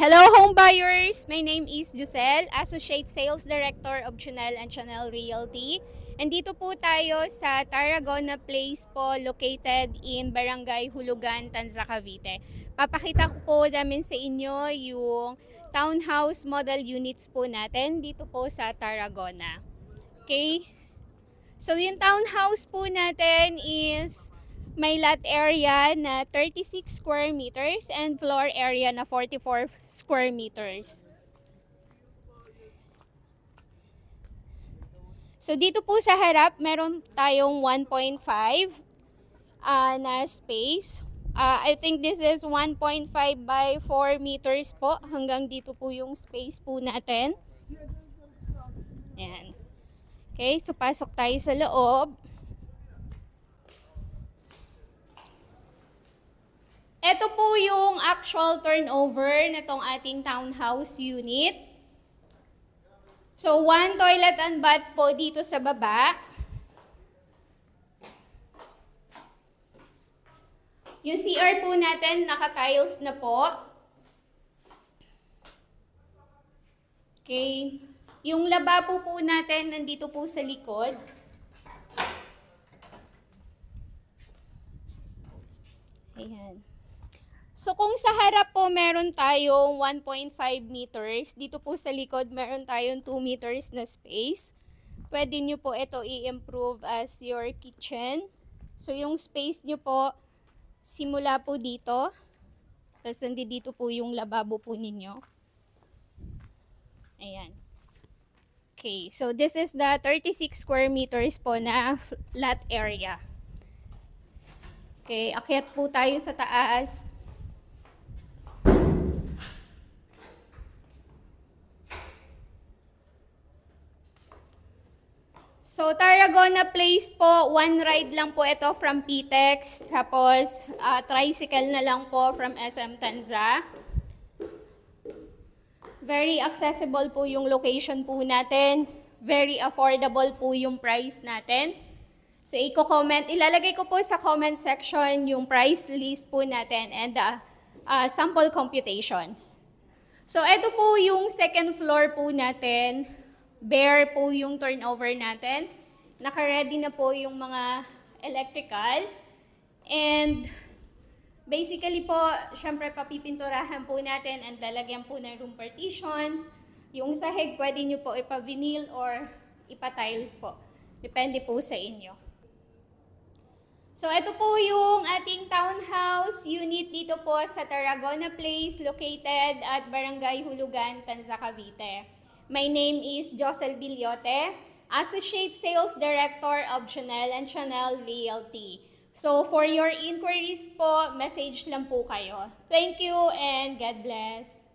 Hello home buyers! My name is Giselle, Associate Sales Director of Channel and Channel Realty. And dito po tayo sa Tarragona Place po, located in Barangay Hulugan, Tanza, Cavite. Papakita ko po namin sa inyo yung townhouse model units po natin dito po sa Tarragona. Okay? So yung townhouse po natin is may lot area na 36 square meters and floor area na 44 square meters. So dito po sa harap, meron tayong 1.5 na space. I think this is 1.5 by 4 meters po. Hanggang dito po yung space po natin. Ayan. Okay, so pasok tayo sa loob. Ito po yung actual turnover nitong ating townhouse unit. So, one toilet and bath po dito sa baba. Yung CR po natin, naka-tiles na po. Okay. Yung lababo po natin, nandito po sa likod. Ayan. So kung sa harap po meron tayong 1.5 meters, dito po sa likod meron tayong 2 meters na space. Pwede nyo po ito i-improve as your kitchen. So yung space nyo po, simula po dito. Tapos dito po yung lababo po ninyo. Ayan. Okay, so this is the 36 square meters po na lot area. Okay, akyat po tayo sa taas. So, Tarragona Place po, one ride lang po ito from PTEX. Tapos, tricycle na lang po from SM Tanza. Very accessible po yung location po natin. Very affordable po yung price natin. So, ilalagay ko po sa comment section yung price list po natin and sample computation. So, ito po yung second floor po natin. Bare po yung turnover natin. Naka-ready na po yung mga electrical. And basically po, syempre papipinturahan po natin and lalagyan po ng room partitions. Yung sahig, pwede nyo po ipa-vinyl or ipa-tiles po. Depende po sa inyo. So, ito po yung ating townhouse unit dito po sa Tarragona Place, located at Barangay Hulugan, Tanza, Cavite. My name is Josel Bilyote, Associate Sales Director of Channel and Channel Realty. So for your inquiries po, message lang po kayo. Thank you and God bless.